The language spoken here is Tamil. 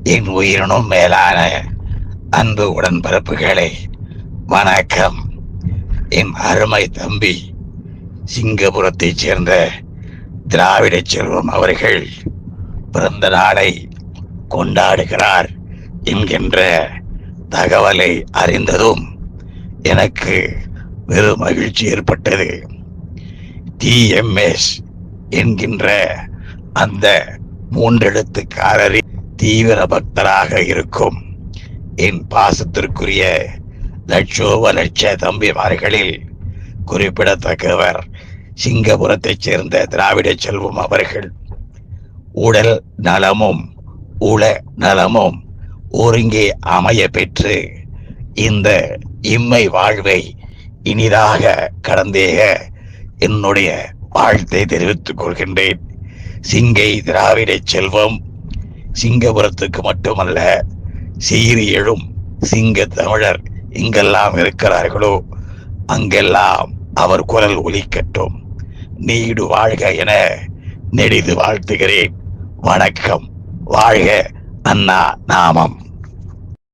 என் உயிரினும் மேலான அன்பு உடன்பிறப்புகளே, வணக்கம். என் அருமை தம்பி சிங்கபுரத்தைச் சேர்ந்த திராவிட செல்வம் அவர்கள் பிறந்த நாளை கொண்டாடுகிறார் என்கின்ற தகவலை அறிந்ததும் எனக்கு வெறும் மகிழ்ச்சி ஏற்பட்டது. டிஎம்எஸ் என்கின்ற அந்த மூன்றெழுத்துக்காரரின் தீவிர பக்தராக இருக்கும் என் பாசத்திற்குரிய லட்சோப லட்ச தம்பிமார்களில் குறிப்பிடத்தக்கவர் சிங்கபுரத்தைச் சேர்ந்த திராவிட செல்வம் அவர்கள். உடல் நலமும் உள நலமும் ஒருங்கே அமைய பெற்று இந்த இம்மை வாழ்வை இனிதாக கடந்தேக என்னுடைய வாழ்த்தை தெரிவித்துக் கொள்கின்றேன். சிங்கை திராவிட செல்வம் சிங்கபுரத்துக்கு மட்டுமல்ல, சீறி எழும் சிங்க தமிழர் எங்கெல்லாம் இருக்கிறார்களோ அங்கெல்லாம் அவர் குரல் ஒலிக்கட்டும். நீடு வாழ்க என நெடிது வாழ்த்துகிறேன். வணக்கம். வாழ்க அண்ணா நாமம்.